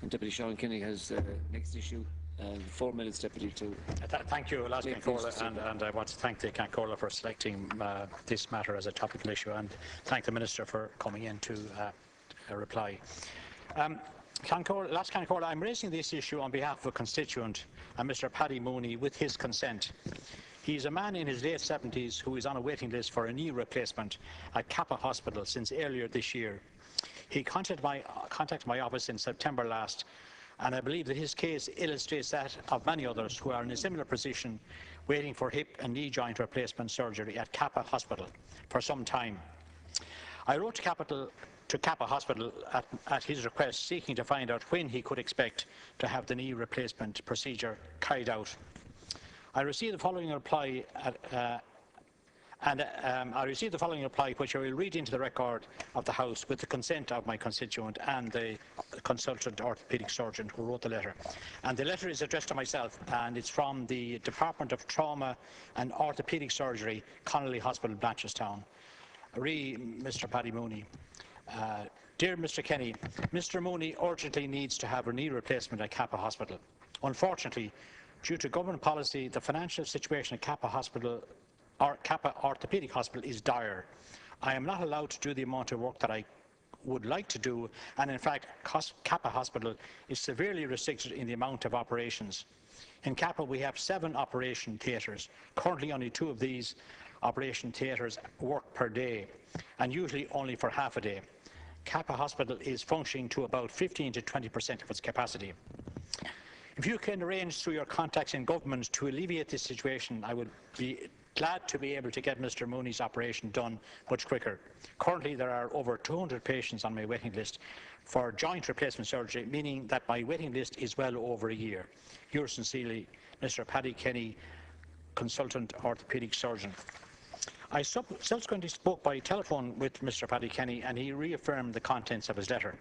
And Deputy Sean Kenny has next issue. 4 minutes, Deputy, to... Thank you, Last Cappagh, and I want to thank the Cappagh for selecting this matter as a topical issue, and thank the Minister for coming in to reply. Last Cappagh, I'm raising this issue on behalf of a constituent, Mr. Paddy Mooney, with his consent. He's a man in his late 70s who is on a waiting list for a knee replacement at Cappagh Hospital since earlier this year. He contacted my office in September last, and I believe that his case illustrates that of many others who are in a similar position, waiting for hip and knee joint replacement surgery at Cappagh Hospital for some time. I wrote to Cappagh Hospital at his request, seeking to find out when he could expect to have the knee replacement procedure carried out. I received the following reply, which I will read into the record of the House with the consent of my constituent and the consultant orthopaedic surgeon who wrote the letter. And the letter is addressed to myself, and it's from the Department of Trauma and Orthopaedic Surgery, Connolly Hospital, Blanchardstown. Mr. Paddy Mooney. Dear Mr. Kenny, Mr. Mooney urgently needs to have a knee replacement at Cappagh Hospital. Unfortunately, due to government policy, the financial situation at Cappagh Hospital Cappagh Orthopaedic Hospital is dire. I am not allowed to do the amount of work that I would like to do, and in fact Cappagh Hospital is severely restricted in the amount of operations. In Cappagh we have 7 operation theatres. Currently only 2 of these operation theatres work per day, and usually only for half a day. Cappagh Hospital is functioning to about 15 to 20% of its capacity. If you can arrange through your contacts in government to alleviate this situation, I would be glad to be able to get Mr. Mooney's operation done much quicker. Currently there are over 200 patients on my waiting list for joint replacement surgery, meaning that my waiting list is well over a year. Yours sincerely, Mr. Paddy Kenny, Consultant Orthopaedic Surgeon. I subsequently spoke by telephone with Mr. Paddy Kenny, and he reaffirmed the contents of his letter.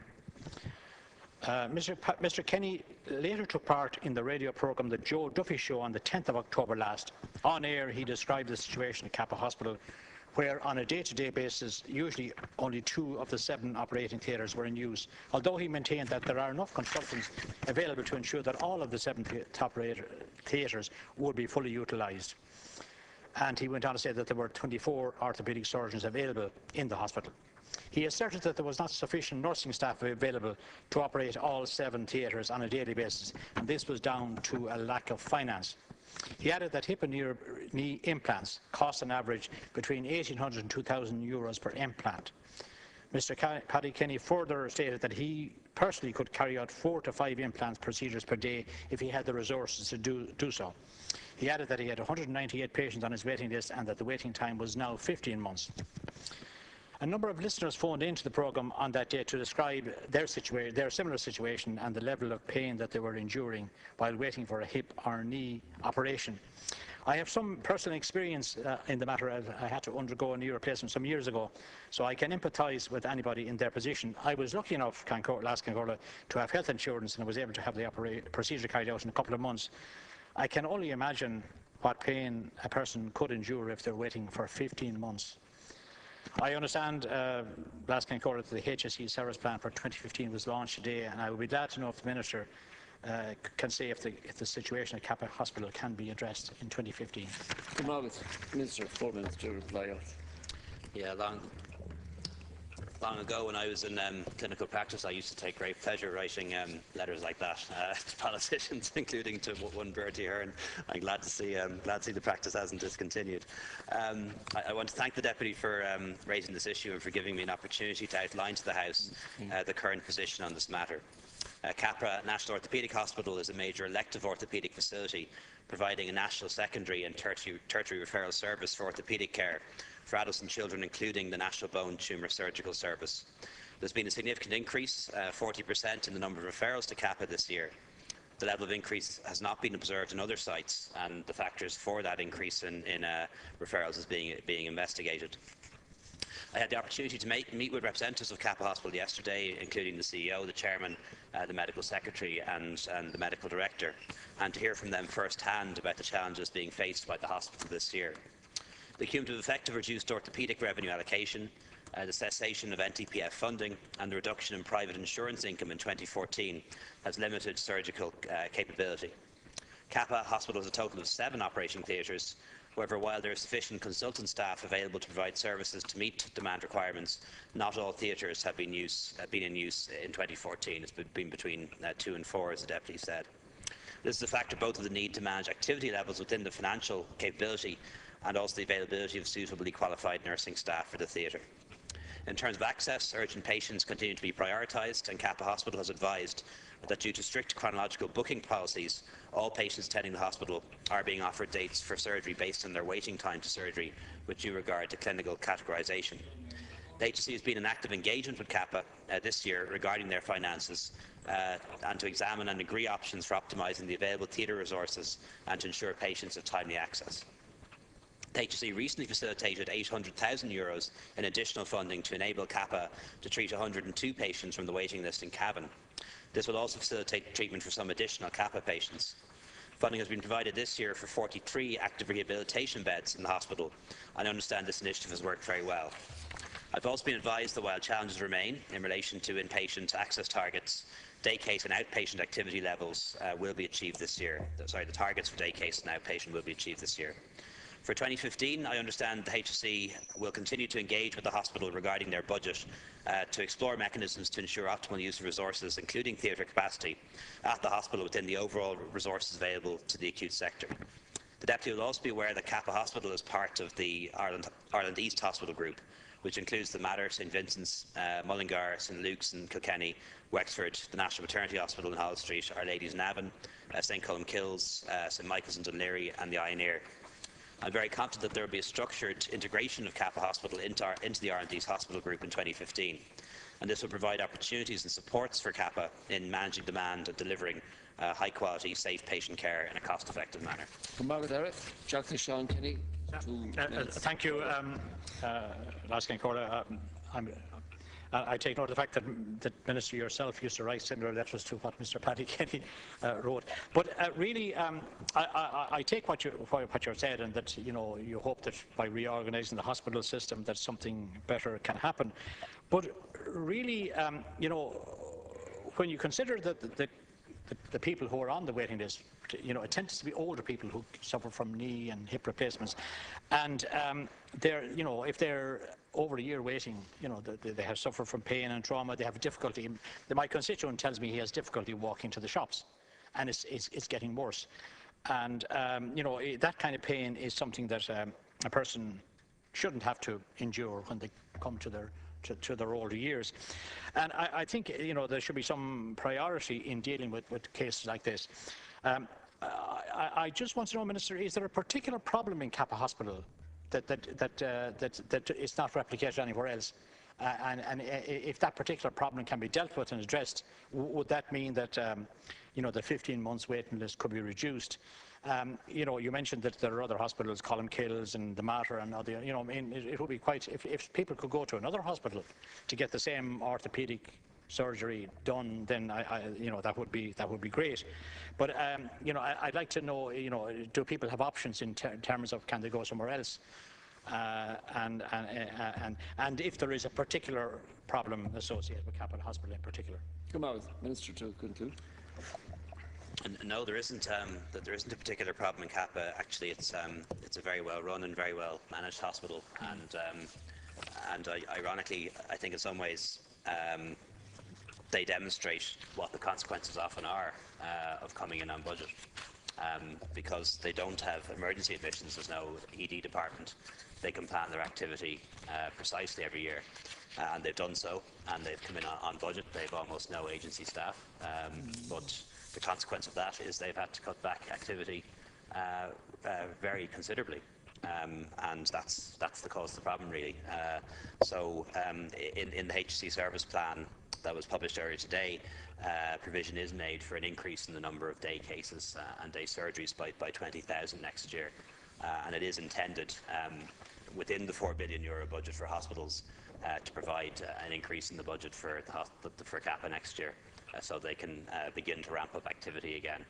Mr. Kenny later took part in the radio programme The Joe Duffy Show on the 10th of October last. On air, he described the situation at Cappagh Hospital, where on a day-to-day basis, usually only 2 of the 7 operating theatres were in use, although he maintained that there are enough consultants available to ensure that all of the 7 theatres would be fully utilised. And he went on to say that there were 24 orthopaedic surgeons available in the hospital. He asserted that there was not sufficient nursing staff available to operate all 7 theatres on a daily basis, and this was down to a lack of finance. He added that hip and knee implants cost on average between €1,800 and €2,000 per implant. Mr. Paddy Kenny further stated that he personally could carry out 4 to 5 implant procedures per day if he had the resources to do so. He added that he had 198 patients on his waiting list and that the waiting time was now 15 months. A number of listeners phoned into the programme on that day to describe their similar situation and the level of pain that they were enduring while waiting for a hip or knee operation. I have some personal experience in the matter. I had to undergo a knee replacement some years ago, so I can empathise with anybody in their position. I was lucky enough, Last Cappagh, to have health insurance, and I was able to have the procedure carried out in a couple of months. I can only imagine what pain a person could endure if they're waiting for 15 months. I understand, Last Cappagh, that the HSE service plan for 2015 was launched today, and I would be glad to know if the Minister can say if the situation at Cappagh Hospital can be addressed in 2015. Minister, 4 minutes to reply. Yeah, long ago when I was in clinical practice, I used to take great pleasure writing letters like that to politicians, including to one Bertie Hearn. I'm glad to see the practice hasn't discontinued. I want to thank the Deputy for raising this issue and for giving me an opportunity to outline to the House the current position on this matter. Cappagh National Orthopaedic Hospital is a major elective orthopaedic facility providing a national secondary and tertiary referral service for orthopaedic care for adults and children, including the National Bone Tumour Surgical Service. There's been a significant increase, 40% in the number of referrals to Cappagh this year. The level of increase has not been observed in other sites, and the factors for that increase in referrals is being investigated. I had the opportunity to meet with representatives of Cappagh Hospital yesterday, including the CEO, the Chairman, the Medical Secretary and the Medical Director, and to hear from them first-hand about the challenges being faced by the hospital this year. The cumulative effect of reduced orthopaedic revenue allocation, The cessation of NTPF funding and the reduction in private insurance income in 2014 has limited surgical capability. Cappagh Hospital has a total of 7 operating theatres. However, while there is sufficient consultant staff available to provide services to meet demand requirements, not all theatres have been in use in 2014. It's been between 2 and 4, as the Deputy said. This is a factor both of the need to manage activity levels within the financial capability and also the availability of suitably qualified nursing staff for the theatre. In terms of access, urgent patients continue to be prioritised, and Cappagh Hospital has advised that due to strict chronological booking policies, all patients attending the hospital are being offered dates for surgery based on their waiting time to surgery with due regard to clinical categorisation. The HSE has been in active engagement with Cappagh this year regarding their finances and to examine and agree options for optimising the available theatre resources and to ensure patients have timely access. The HSE recently facilitated €800,000 in additional funding to enable Cappagh to treat 102 patients from the waiting list in Cavan. This will also facilitate treatment for some additional Cappagh patients. Funding has been provided this year for 43 active rehabilitation beds in the hospital, and I understand this initiative has worked very well. I've also been advised that while challenges remain in relation to inpatient access targets, day case and outpatient activity levels will be achieved this year. The targets for day case and outpatient will be achieved this year. For 2015, I understand the HSE will continue to engage with the hospital regarding their budget to explore mechanisms to ensure optimal use of resources, including theatre capacity, at the hospital within the overall resources available to the acute sector. The Deputy will also be aware that Cappagh Hospital is part of the Ireland East Hospital Group, which includes the Mater, St Vincent's, Mullingar, St Luke's in Kilkenny, Wexford, the National Maternity Hospital in Hall Street, Our Lady's in Navan, St Columkills, St Michael's in Dunleary and the Ioneer. I'm very confident that there will be a structured integration of Cappagh Hospital into the R&D's hospital group in 2015, and this will provide opportunities and supports for Cappagh in managing demand and delivering high quality, safe patient care in a cost effective manner. Thank you, Laskin Corla. I take note of the fact that Minister yourself used to write similar letters to what Mr. Paddy Kenny wrote. But really, I take what you're said, and that you hope that by reorganising the hospital system that something better can happen. But really, when you consider the people who are on the waiting list, it tends to be older people who suffer from knee and hip replacements, and if they're over a year waiting, they have suffered from pain and trauma. They have difficulty. My constituent tells me he has difficulty walking to the shops, and it's getting worse. And that kind of pain is something that a person shouldn't have to endure when they come to their older years. And I think there should be some priority in dealing with cases like this. I just want to know, Minister, is there a particular problem in Cappagh Hospital that is not replicated anywhere else? And if that particular problem can be dealt with and addressed, would that mean that the 15 months waiting list could be reduced? You mentioned that there are other hospitals, Columkills and the Mater and other. It would be quite if people could go to another hospital to get the same orthopaedic surgery done, then that would be great. But I'd like to know, do people have options in terms of can they go somewhere else? And if there is a particular problem associated with Cappagh Hospital in particular. Come on, Minister, to conclude. No, there isn't a particular problem in Cappagh. Actually, it's a very well run and very well managed hospital, and ironically, I think in some ways they demonstrate what the consequences often are of coming in on budget, because they don't have emergency admissions. There's no ED department. They can plan their activity precisely every year, and they've done so, and they've come in on budget. They've almost no agency staff, but the consequence of that is they've had to cut back activity very considerably, and that's the cause of the problem, really. So in the HSE service plan that was published earlier today, provision is made for an increase in the number of day cases and day surgeries by 20,000 next year, and it is intended within the €4 billion budget for hospitals to provide an increase in the budget for Cappagh next year, so they can begin to ramp up activity again.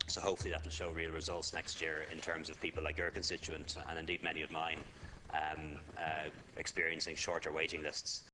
So hopefully that will show real results next year in terms of people like your constituent, and indeed many of mine, experiencing shorter waiting lists.